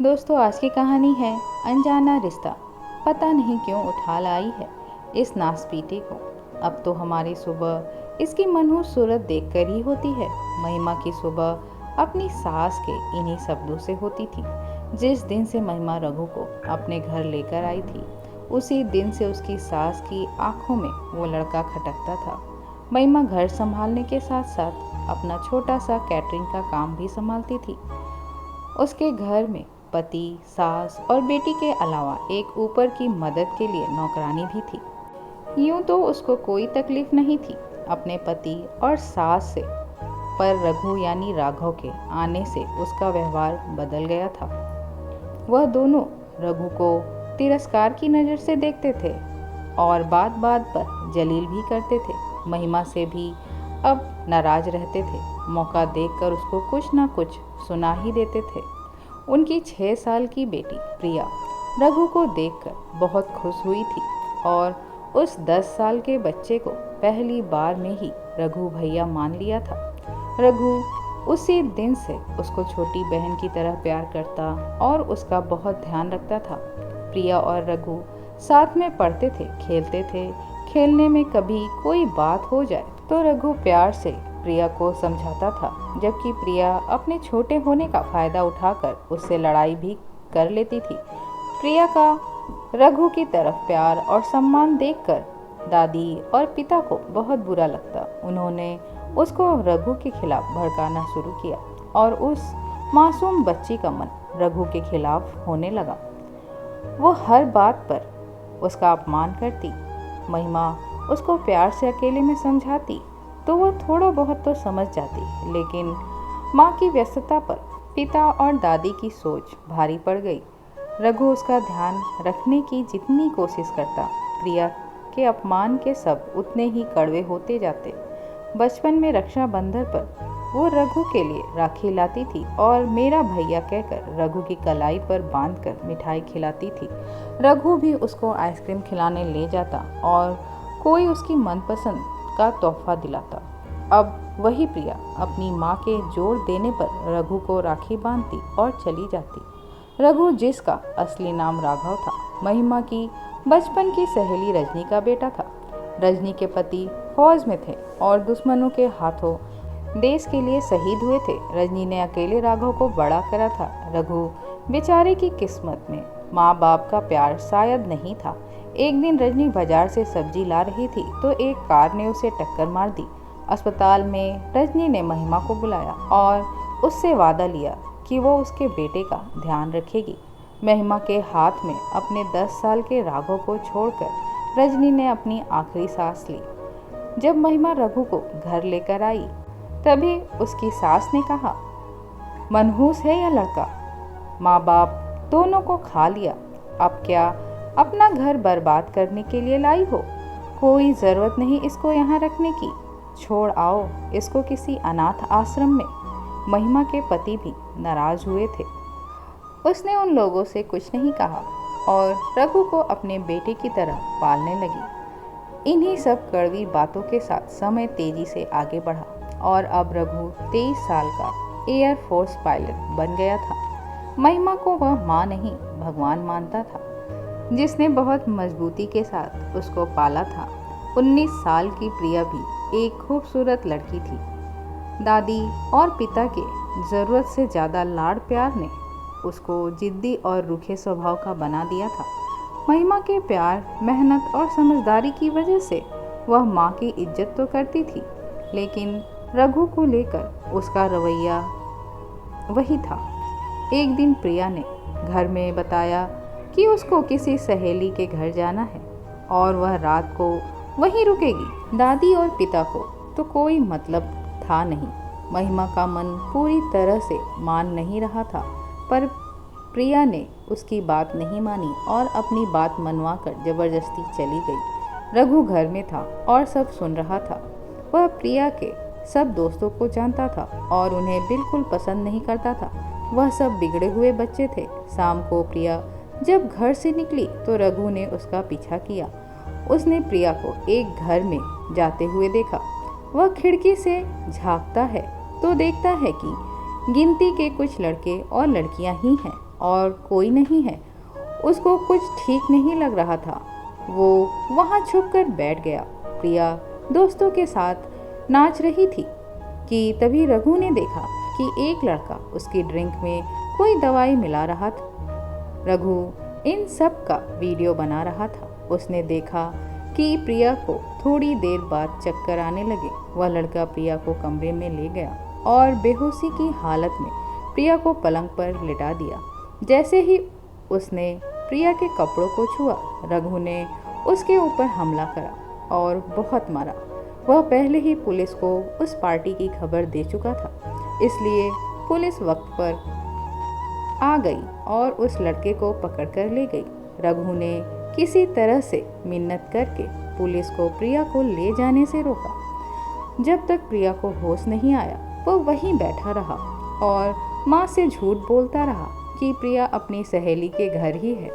दोस्तों, आज की कहानी है अनजाना रिश्ता। पता नहीं क्यों उठा लाई है इस नासपीटे को। अब तो हमारी सुबह इसकी मनहूस सूरत देखकर ही होती है। महिमा की सुबह अपनी सास के इन्हीं शब्दों से होती थी। जिस दिन से महिमा रघु को अपने घर लेकर आई थी, उसी दिन से उसकी सास की आंखों में वो लड़का खटकता था। महिमा घर संभालने के साथ साथ अपना छोटा सा कैटरिंग का काम भी संभालती थी। उसके घर में पति, सास और बेटी के अलावा एक ऊपर की मदद के लिए नौकरानी भी थी। यूं तो उसको कोई तकलीफ नहीं थी अपने पति और सास से, पर रघु यानी राघव के आने से उसका व्यवहार बदल गया था। वह दोनों रघु को तिरस्कार की नज़र से देखते थे और बात बात पर जलील भी करते थे। महिमा से भी अब नाराज रहते थे। मौका देखकर उसको कुछ ना कुछ सुना ही देते थे। उनकी 6 साल की बेटी प्रिया रघु को देखकर बहुत खुश हुई थी और उस 10 साल के बच्चे को पहली बार में ही रघु भैया मान लिया था। रघु उसी दिन से उसको छोटी बहन की तरह प्यार करता और उसका बहुत ध्यान रखता था। प्रिया और रघु साथ में पढ़ते थे, खेलते थे। खेलने में कभी कोई बात हो जाए तो रघु प्यार से प्रिया को समझाता था, जबकि प्रिया अपने छोटे होने का फायदा उठाकर उससे लड़ाई भी कर लेती थी। प्रिया का रघु की तरफ प्यार और सम्मान देखकर दादी और पिता को बहुत बुरा लगता। उन्होंने उसको रघु के खिलाफ भड़काना शुरू किया और उस मासूम बच्ची का मन रघु के खिलाफ होने लगा। वो हर बात पर उसका अपमान करती। महिमा उसको प्यार से अकेले में समझाती तो वो थोड़ा बहुत तो समझ जाती, लेकिन माँ की व्यस्तता पर पिता और दादी की सोच भारी पड़ गई। रघु उसका ध्यान रखने की जितनी कोशिश करता, प्रिया के अपमान के शब्द उतने ही कड़वे होते जाते। बचपन में रक्षाबंधन पर वो रघु के लिए राखी लाती थी और मेरा भैया कहकर रघु की कलाई पर बांधकर मिठाई खिलाती थी। रघु भी उसको आइसक्रीम खिलाने ले जाता और कोई उसकी मनपसंद का तोहफा दिलाता। अब वही प्रिया अपनी माँ के जोर देने पर रघु को राखी बांधती और चली जाती। रघु, जिसका असली नाम राघव था, महिमा की बचपन की सहेली रजनी का बेटा था। रजनी के पति फौज में थे और दुश्मनों के हाथों देश के लिए शहीद हुए थे। रजनी ने अकेले राघव को बड़ा करा था। रघु बेचारे की किस्मत में माँ बाप का प्यार शायद नहीं था। एक दिन रजनी बाजार से सब्जी ला रही थी तो एक कार ने उसे टक्कर मार दी। अस्पताल में रजनी ने महिमा को बुलाया और उससे वादा लिया कि वो उसके बेटे का ध्यान रखेगी। महिमा के हाथ में अपने 10 साल के राघव को छोड़कर रजनी ने अपनी आखिरी सांस ली। जब महिमा रघु को घर लेकर आई, तभी उसकी सास ने कहा, मनहूस है यह लड़का, माँ बाप दोनों को खा लिया, अब क्या अपना घर बर्बाद करने के लिए लाई हो? कोई ज़रूरत नहीं इसको यहाँ रखने की, छोड़ आओ इसको किसी अनाथ आश्रम में। महिमा के पति भी नाराज हुए थे। उसने उन लोगों से कुछ नहीं कहा और रघु को अपने बेटे की तरह पालने लगी। इन्हीं सब कड़वी बातों के साथ समय तेजी से आगे बढ़ा और अब रघु 23 साल का एयरफोर्स पायलट बन गया था। महिमा को वह माँ नहीं भगवान मानता था, जिसने बहुत मजबूती के साथ उसको पाला था। 19 साल की प्रिया भी एक खूबसूरत लड़की थी। दादी और पिता के ज़रूरत से ज़्यादा लाड़ प्यार ने उसको जिद्दी और रूखे स्वभाव का बना दिया था। महिमा के प्यार, मेहनत और समझदारी की वजह से वह माँ की इज्जत तो करती थी, लेकिन रघु को लेकर उसका रवैया वही था। एक दिन प्रिया ने घर में बताया कि उसको किसी सहेली के घर जाना है और वह रात को वहीं रुकेगी। दादी और पिता को तो कोई मतलब था नहीं। महिमा का मन पूरी तरह से मान नहीं रहा था, पर प्रिया ने उसकी बात नहीं मानी और अपनी बात मनवा कर जबरदस्ती चली गई। रघु घर में था और सब सुन रहा था। वह प्रिया के सब दोस्तों को जानता था और उन्हें बिल्कुल पसंद नहीं करता था। वह सब बिगड़े हुए बच्चे थे। शाम को प्रिया जब घर से निकली तो रघु ने उसका पीछा किया। उसने प्रिया को एक घर में जाते हुए देखा। वह खिड़की से झांकता है तो देखता है कि गिनती के कुछ लड़के और लड़कियां ही हैं और कोई नहीं है। उसको कुछ ठीक नहीं लग रहा था। वो वहाँ छुपकर बैठ गया। प्रिया दोस्तों के साथ नाच रही थी कि तभी रघु ने देखा कि एक लड़का उसकी ड्रिंक में कोई दवाई मिला रहा था। रघु इन सब का वीडियो बना रहा था। उसने देखा कि प्रिया को थोड़ी देर बाद चक्कर आने लगे। वह लड़का प्रिया को कमरे में ले गया और बेहोशी की हालत में प्रिया को पलंग पर लिटा दिया। जैसे ही उसने प्रिया के कपड़ों को छुआ, रघु ने उसके ऊपर हमला करा और बहुत मारा। वह पहले ही पुलिस को उस पार्टी की खबर दे चुका था, इसलिए पुलिस वक्त पर आ गई और उस लड़के को पकड़कर ले गई। रघु ने किसी तरह से मिन्नत करके पुलिस को प्रिया को ले जाने से रोका। जब तक प्रिया को होश नहीं आया, वो वहीं बैठा रहा और माँ से झूठ बोलता रहा कि प्रिया अपनी सहेली के घर ही है।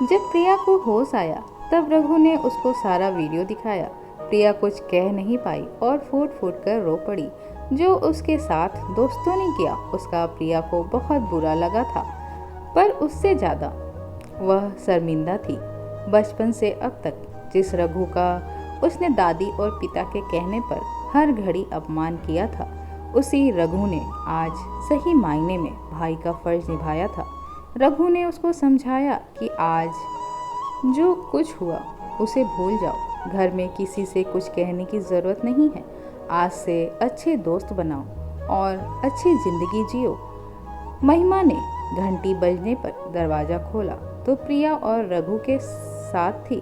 जब प्रिया को होश आया, तब रघु ने उसको सारा वीडियो दिखाया। प्रिया कुछ कह नहीं पाई और फूट फूट कर रो पड़ी। जो उसके साथ दोस्तों ने किया, उसका प्रिया को बहुत बुरा लगा था, पर उससे ज़्यादा वह शर्मिंदा थी। बचपन से अब तक जिस रघु का उसने दादी और पिता के कहने पर हर घड़ी अपमान किया था, उसी रघु ने आज सही मायने में भाई का फर्ज निभाया था। रघु ने उसको समझाया कि आज जो कुछ हुआ उसे भूल जाओ। घर में किसी से कुछ कहने की ज़रूरत नहीं है। आज से अच्छे दोस्त बनाओ और अच्छी ज़िंदगी जियो। महिमा ने घंटी बजने पर दरवाज़ा खोला तो प्रिया और रघु के साथ थी।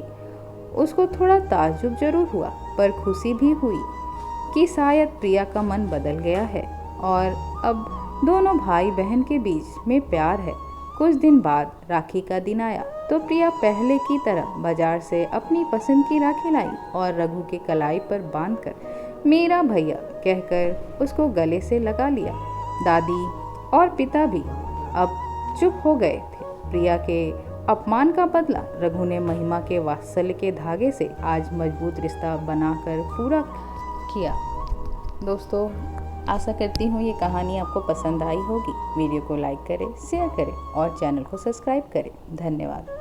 उसको थोड़ा ताज्जुब जरूर हुआ, पर खुशी भी हुई कि शायद प्रिया का मन बदल गया है और अब दोनों भाई बहन के बीच में प्यार है। कुछ दिन बाद राखी का दिन आया तो प्रिया पहले की तरह बाजार से अपनी पसंद की राखी लाई और रघु के कलाई पर बांधकर मेरा भैया कहकर उसको गले से लगा लिया। दादी और पिता भी अब चुप हो गए थे। प्रिया के अपमान का बदला रघु ने महिमा के वात्सल्य के धागे से आज मजबूत रिश्ता बनाकर पूरा किया। दोस्तों, आशा करती हूँ ये कहानी आपको पसंद आई होगी। वीडियो को लाइक करें, शेयर करें और चैनल को सब्सक्राइब करें। धन्यवाद।